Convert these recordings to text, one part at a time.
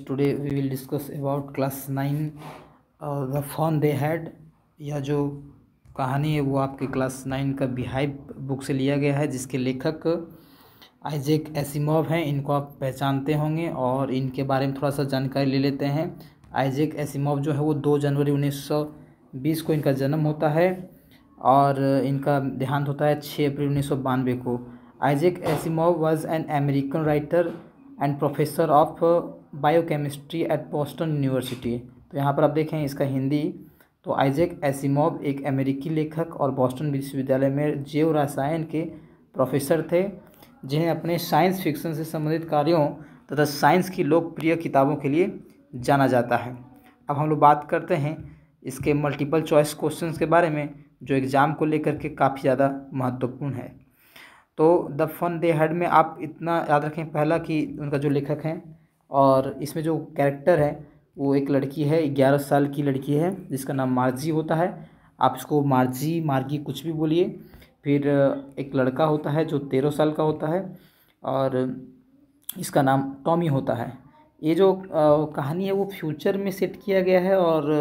today we will discuss about class 9 the fun they had। यह जो कहानी है वो आपके क्लास 9 का बिहाइव बुक से लिया गया है, जिसके लेखक आइजैक एसिमोव हैं। इनको आप पहचानते होंगे और इनके बारे में थोड़ा सा जानकारी ले लेते हैं। आइजैक एसिमोव जो है वो 2 जनवरी 1920 को इनका जन्म होता है और इनका देहांत होता है 6 अप्रैल 1992 को। Isaac Asimov was an American writer and professor of biochemistry at Boston University. तो यहाँ पर आप देखें इसका हिंदी, तो आइजैक एसिमोव एक अमेरिकी लेखक और बोस्टन विश्वविद्यालय में जैव रसायन के प्रोफेसर थे, जिन्हें अपने साइंस फिक्शन से संबंधित कार्यों तथा साइंस की लोकप्रिय किताबों के लिए जाना जाता है। अब हम लोग बात करते हैं इसके मल्टीपल चॉइस क्वेश्चंस के बारे में, जो एग्ज़ाम को लेकर के काफ़ी ज़्यादा महत्वपूर्ण है। तो द फन दे हैड में आप इतना याद रखें, पहला कि उनका जो लेखक हैं और इसमें जो कैरेक्टर है वो एक लड़की है, 11 साल की लड़की है जिसका नाम मार्जी होता है। आप इसको मार्जी, मार्गी कुछ भी बोलिए। फिर एक लड़का होता है जो 13 साल का होता है और इसका नाम टॉमी होता है। ये जो कहानी है वो फ्यूचर में सेट किया गया है और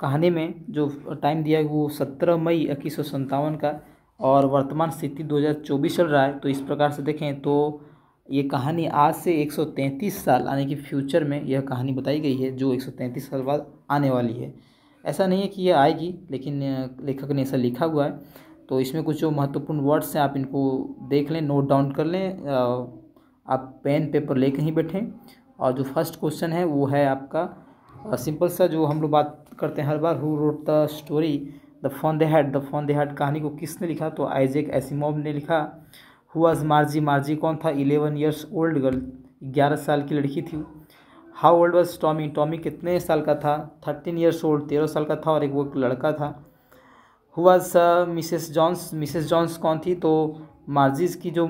कहानी में जो टाइम दिया है वो 17 मई 1957 का और वर्तमान स्थिति 2024 चल रहा है। तो इस प्रकार से देखें तो ये कहानी आज से 133 साल यानी कि फ्यूचर में यह कहानी बताई गई है, जो 133 साल बाद आने वाली है। ऐसा नहीं है कि यह आएगी, लेकिन लेखक ने ऐसा लिखा हुआ है। तो इसमें कुछ जो महत्वपूर्ण वर्ड्स हैं आप इनको देख लें, नोट डाउन कर लें। आप पेन पेपर लेकर ही बैठें। और जो फर्स्ट क्वेश्चन है वो है आपका सिंपल सा, जो हम लोग बात करते हैं हर बार, who wrote the story the fun they had. The fun they had कहानी को किसने लिखा? तो आइजैक एसिमोव ने लिखा। Who was मार्जी? मार्जी कौन था? 11 ईयर्स ओल्ड गर्ल, 11 साल की लड़की थी। How old was Tommy? Tommy कितने साल का था? 13 ईयर्स ओल्ड, 13 साल का था और एक लड़का था। Who was Mrs Jones? Mrs Jones कौन थी? तो मार्जी की जो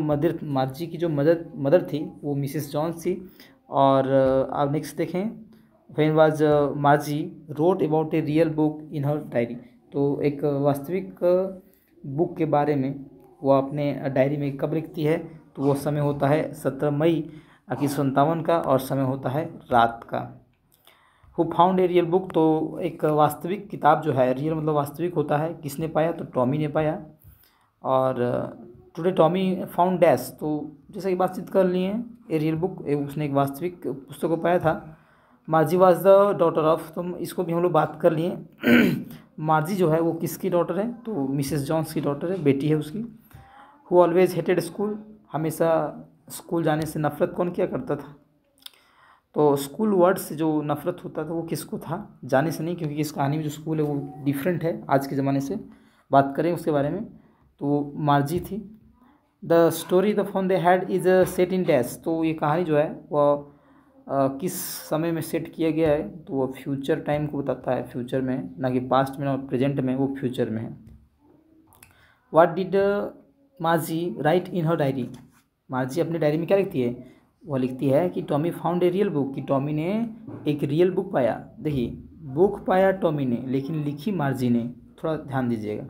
मदर थी वो मिसेस जॉन्स थी। और आप नेक्स्ट देखें, when was मार्जी wrote about a real book in her diary. तो एक वास्तविक बुक के बारे में वो अपने डायरी में कब लिखती है? तो वो समय होता है 17 मई 1957 का और समय होता है रात का। Who found a real book? तो एक वास्तविक किताब जो है, रियल मतलब वास्तविक होता है, किसने पाया? तो टॉमी ने पाया। और टुडे टॉमी फाउंड डैश, तो जैसा कि बातचीत कर लिए हैं, ए रियल बुक, उसने एक वास्तविक पुस्तक को पाया था। मार्जी वाज द डॉटर ऑफ, तो इसको भी हम लोग बात कर लिए। मार्जी जो है वो किसकी डॉटर है? तो मिसेस जॉन्स की डॉटर है, बेटी है उसकी। Who always hated school? हमेशा स्कूल जाने से नफ़रत कौन किया करता था? तो स्कूल वर्ड से जो नफ़रत होता था वो किसको था? जाने से नहीं, क्योंकि इस कहानी में जो स्कूल है वो डिफरेंट है आज के ज़माने से। बात करें उसके बारे में तो मार्जी थी। The story the fun they had is set in dash. तो ये कहानी जो है वह किस समय में सेट किया गया है? तो वो फ्यूचर टाइम को बताता है, फ्यूचर में, ना कि पास्ट में और प्रेजेंट में, वो फ्यूचर में है। What did मार्जी right in her diary? मार्जी अपनी डायरी में क्या लिखती है? वह लिखती है कि Tommy found a real book, कि टॉमी ने एक रियल बुक पाया। देखिए, बुक पाया टॉमी ने, लेकिन लिखी मार्जी ने, थोड़ा ध्यान दीजिएगा।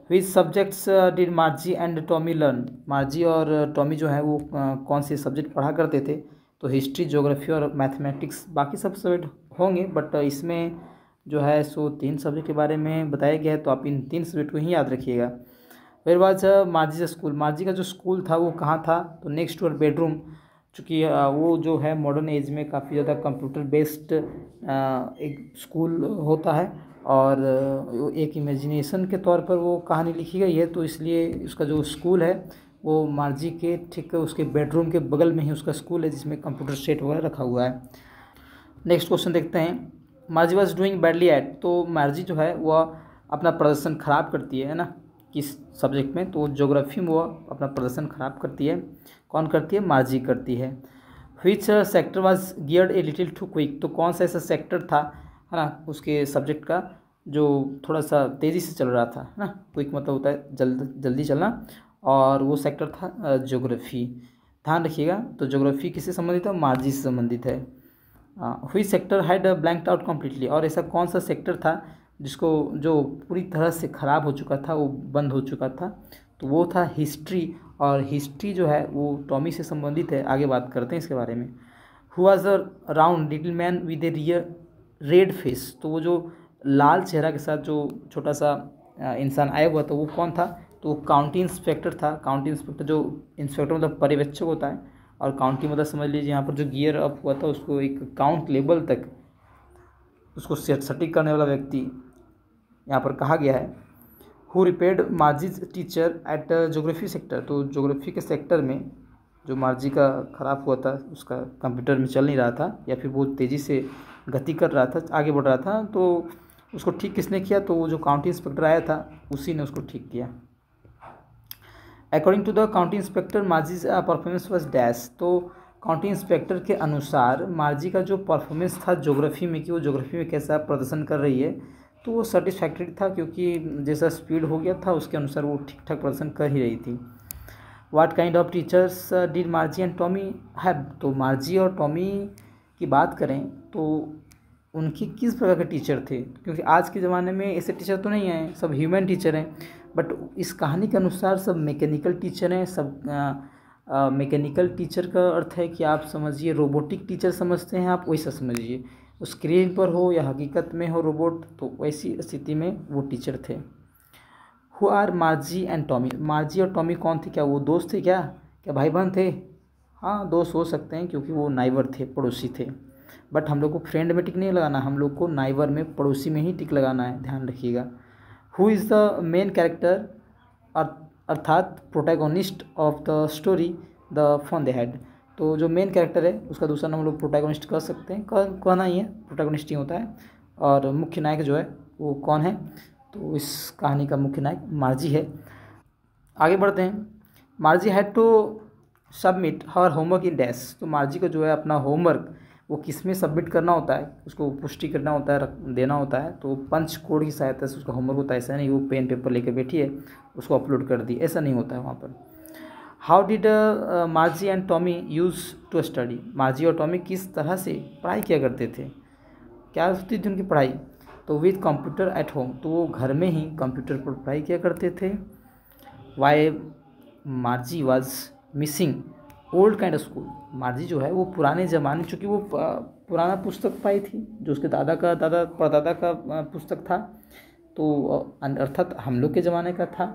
Which subjects did Margie and Tommy learn? Margie और टॉमी जो है वो कौन से सब्जेक्ट पढ़ा करते थे? तो हिस्ट्री, ज्योग्राफी और मैथमेटिक्स। बाकी सब सब्जेक्ट होंगे, बट इसमें जो है सो 3 सब्जेक्ट के बारे में बताया गया है, तो आप इन 3 सब्जेक्ट को ही याद रखिएगा। फिर बाद मार्जी स्कूल, मार्जी का जो स्कूल था वो कहाँ था? तो नेक्स्ट टू बेडरूम, चूँकि वो जो है मॉडर्न एज में काफ़ी ज़्यादा कंप्यूटर बेस्ड एक स्कूल होता है और एक इमेजिनेशन के तौर पर वो कहानी लिखी गई है, तो इसलिए उसका जो स्कूल है वो मार्जी के ठीक उसके बेडरूम के बगल में ही उसका स्कूल है, जिसमें कंप्यूटर सेट वगैरह रखा हुआ है। नेक्स्ट क्वेश्चन देखते हैं। Margie was doing badly at, तो मार्जी जो है वह अपना प्रदर्शन ख़राब करती है ना, किस सब्जेक्ट में? तो ज्योग्राफी में वो अपना प्रदर्शन ख़राब करती है। कौन करती है? मार्जी करती है। Which sector was geared a little too quick? तो कौन सा ऐसा सेक्टर था, है ना, उसके सब्जेक्ट का जो थोड़ा सा तेज़ी से चल रहा था, है ना। क्विक मतलब होता है जल्दी चलना, और वो सेक्टर था ज्योग्राफी। ध्यान रखिएगा, तो ज्योग्राफी किससे संबंधित है? मार्जी से संबंधित है। हुई sector had blanked out completely? और ऐसा कौन सा सेक्टर था जो पूरी तरह से ख़राब हो चुका था, वो बंद हो चुका था? तो वो था हिस्ट्री। और हिस्ट्री जो है वो टॉमी से संबंधित है। आगे बात करते हैं इसके बारे में। Who was a round little man with A rear red face, तो वो जो लाल चेहरा के साथ जो छोटा सा इंसान आया हुआ था वो कौन था, तो काउंटी इंस्पेक्टर था। काउंटी इंस्पेक्टर जो इंस्पेक्टर मतलब पर्यवेक्षक होता है, और काउंटी मतलब समझ लीजिए यहाँ पर जो गियर अप हुआ था उसको एक काउंट लेवल तक उसको सटीक करने वाला व्यक्ति यहाँ पर कहा गया है। Who repaired Margie's teacher at geography sector, तो ज्योग्राफी के सेक्टर में जो मार्जी का ख़राब हुआ था, उसका कंप्यूटर में चल नहीं रहा था या फिर बहुत तेज़ी से गति कर रहा था, आगे बढ़ रहा था, तो उसको ठीक किसने किया, तो वो जो काउंटी इंस्पेक्टर आया था उसी ने उसको ठीक किया। According to the county inspector Margie's performance was dash, तो काउंटी इंस्पेक्टर के अनुसार मार्जी का जो परफॉर्मेंस था ज्योग्राफी में कि वो ज्योग्राफी में कैसा प्रदर्शन कर रही है, तो वो सेटिस्फैक्ट्री था, क्योंकि जैसा स्पीड हो गया था उसके अनुसार वो ठीक ठाक प्रदर्शन कर ही रही थी। What kind of teachers did Margie and Tommy have, तो मार्जी और टॉमी की बात करें तो उनकी किस प्रकार के टीचर थे, क्योंकि आज के ज़माने में ऐसे टीचर तो नहीं हैं, सब ह्यूमन टीचर हैं, बट इस कहानी के अनुसार सब मैकेनिकल टीचर हैं। सब मैकेनिकल टीचर का अर्थ है कि आप समझिए रोबोटिक टीचर समझते हैं आप, वैसा समझिए, स्क्रीन पर हो या हकीकत में हो रोबोट, तो वैसी स्थिति में वो टीचर थे। Who are Margie and Tommy, Margie और टॉमी कौन थे, क्या वो दोस्त थे, क्या भाई बहन थे, हाँ दोस्त हो सकते हैं क्योंकि वो नाइबर थे, पड़ोसी थे, बट हम लोग को फ्रेंड में टिक नहीं लगाना, हम लोग को नाइबर में पड़ोसी में ही टिक लगाना है, ध्यान रखिएगा। Who is the main character अर्थात protagonist of the story the fun they had, तो जो मेन कैरेक्टर है उसका दूसरा नाम हम लोग प्रोटैगोनिस्ट कह सकते हैं, कहना ही है, प्रोटैगोनिस्ट ही होता है। और मुख्य नायक जो है वो कौन है, तो इस कहानी का मुख्य नायक मार्जी है। आगे बढ़ते हैं। Margie had to submit her homework in dash, तो मार्जी को जो है अपना होमवर्क वो किस में सबमिट करना होता है, उसको पुष्टि करना होता है, देना होता है, तो पंच कोड की सहायता से उसका होमवर्क होता है। ऐसा नहीं वो पेन पेपर लेकर बैठी है उसको अपलोड कर दी, ऐसा नहीं होता है वहाँ पर। How did Margie and Tommy use to study, Margie और टॉमी किस तरह से पढ़ाई किया करते थे, क्या होती थी उनकी पढ़ाई, तो विद कंप्यूटर एट होम, तो वो घर में ही कंप्यूटर पर पढ़ाई किया करते थे। Why Margie was missing old kind of school, Margie जो है वो पुराने ज़माने, चूँकि वो पुराना पुस्तक पाई थी जो उसके दादा परदादा का पुस्तक था, तो अर्थात हम लोग के ज़माने का था,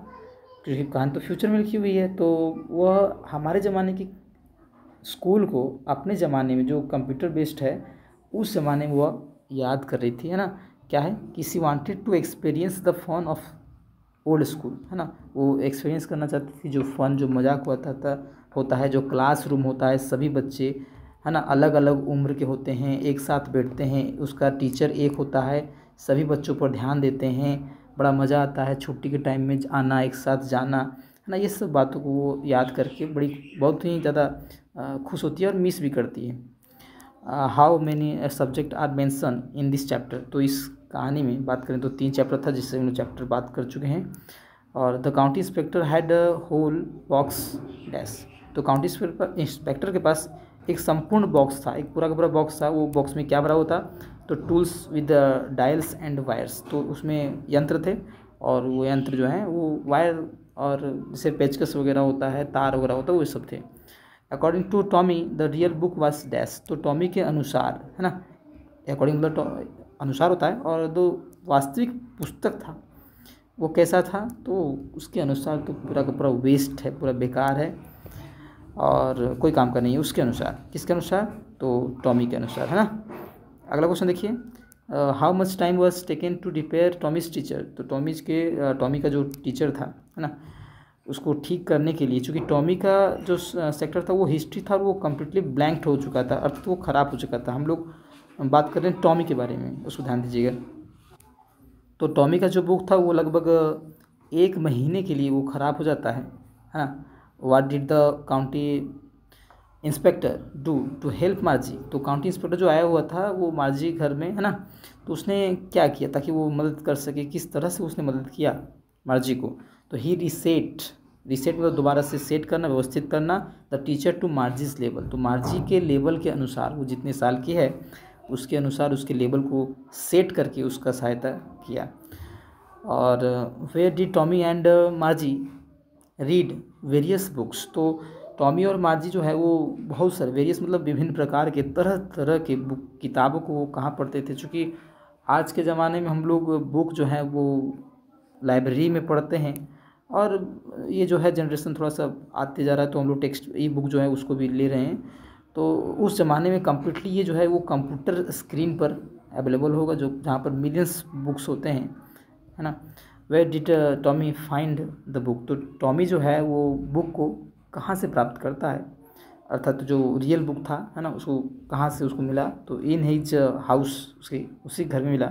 क्योंकि कहानी तो फ्यूचर में लिखी हुई है, तो वह हमारे ज़माने की स्कूल को अपने ज़माने में जो कंप्यूटर बेस्ड है उस ज़माने में वह याद कर रही थी, है ना। क्या है कि she wanted to experience the fun of old school, है ना, वो एक्सपीरियंस करना चाहती थी जो फन, जो मजाक होता है, जो क्लासरूम होता है, सभी बच्चे, है ना, अलग अलग उम्र के होते हैं, एक साथ बैठते हैं, उसका टीचर एक होता है, सभी बच्चों पर ध्यान देते हैं, बड़ा मज़ा आता है छुट्टी के टाइम में आना, एक साथ जाना, है ना, ये सब बातों को वो याद करके बहुत ही ज़्यादा खुश होती है और मिस भी करती है। How many subject are mention in this chapter, तो इस कहानी में बात करें तो 3 चैप्टर था जिससे हम लोग चैप्टर बात कर चुके हैं। और the county inspector had whole box dash, तो काउंटी इंस्पेक्टर के पास एक संपूर्ण बॉक्स था, एक पूरा का पूरा बॉक्स था। वो बॉक्स में क्या भरा हुआ था, तो tools with dials and wires, तो उसमें यंत्र थे और वो यंत्र जो है वो वायर और जैसे पेचकस वगैरह होता है, तार वगैरह होता है, वो सब थे। According to Tommy the real book was dash, तो टॉमी के अनुसार, है ना, अकॉर्डिंग मतलब अनुसार होता है, और जो वास्तविक पुस्तक था वो कैसा था, तो उसके अनुसार तो पूरा का पूरा वेस्ट है, पूरा बेकार है और कोई काम का नहीं है उसके अनुसार। किसके अनुसार, तो टॉमी के अनुसार, है ना। अगला क्वेश्चन देखिए, how much time was taken to repair Tommy's teacher, तो टॉमी का जो टीचर था, है ना, उसको ठीक करने के लिए, चूँकि टॉमी का जो सेक्टर था वो हिस्ट्री था और वो कम्प्लीटली ब्लैंक हो चुका था, अर्थात वो ख़राब हो चुका था। हम लोग बात कर रहे हैं टॉमी के बारे में, उसको ध्यान दीजिएगा। तो टॉमी का जो बुक था वो लगभग 1 महीने के लिए वो ख़राब हो जाता है ना। What did the county inspector do to help Margie, तो काउंटी इंस्पेक्टर जो आया हुआ था वो मार्जी घर में, है ना, तो उसने क्या किया ताकि वो मदद कर सके, किस तरह से उसने मदद किया मार्जी को, तो ही रीसेट मतलब दोबारा से सेट करना, व्यवस्थित करना द टीचर टू मार्जीज लेवल, तो मार्जी के लेवल के अनुसार, वो जितने साल की है उसके अनुसार उसके लेवल को सेट करके उसका सहायता किया। और where did Tommy and Margie read various books, तो टॉमी और मार्जी जो है वो बहुत सारे वेरियस मतलब विभिन्न प्रकार के तरह तरह के बुक किताबों को वो कहाँ पढ़ते थे, चूँकि आज के ज़माने में हम लोग बुक जो है वो लाइब्रेरी में पढ़ते हैं, और ये जो है जनरेशन थोड़ा सा आते जा रहा है तो हम लोग टेक्स्ट ई बुक जो है उसको भी ले रहे हैं। तो उस ज़माने में कम्प्लीटली ये जो है वो कंप्यूटर स्क्रीन पर अवेलेबल होगा, जो जहाँ पर मिलियंस बुक्स होते हैं, है ना। Where did Tommy find the book, तो टॉमी जो है वो बुक को कहाँ से प्राप्त करता है, अर्थात तो जो रियल बुक था, है ना, उसको कहाँ से उसको मिला, तो इन हिज हाउस, उसके उसी घर में मिला,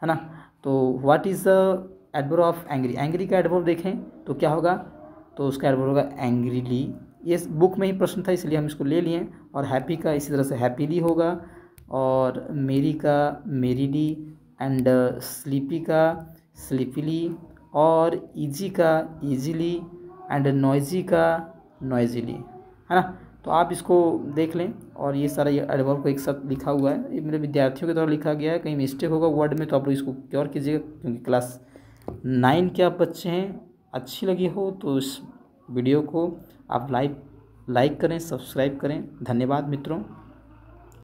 है ना। तो what is the adverb of angry, angry का एडवर्ब देखें तो क्या होगा, तो उसका एडवर्ब होगा एंग्रीली। ये बुक में ही प्रश्न था इसलिए हम इसको ले लिए। और हैप्पी का इसी तरह से हैप्पीली होगा, और मेरी का मेरीली, एंड स्लीपी का स्लीपीली, और इजी का ईजीली, एंड नॉइजी का नॉइजीली, है ना। तो आप इसको देख लें, और ये सारा ये एडवर्ब को एक साथ लिखा हुआ है, ये मेरे विद्यार्थियों के द्वारा लिखा गया है, कहीं मिस्टेक होगा वर्ड में तो आप लोग इसको क्योर कीजिएगा, क्योंकि क्लास 9 के आप बच्चे हैं। अच्छी लगी हो तो इस वीडियो को आप लाइक करें, सब्सक्राइब करें। धन्यवाद मित्रों।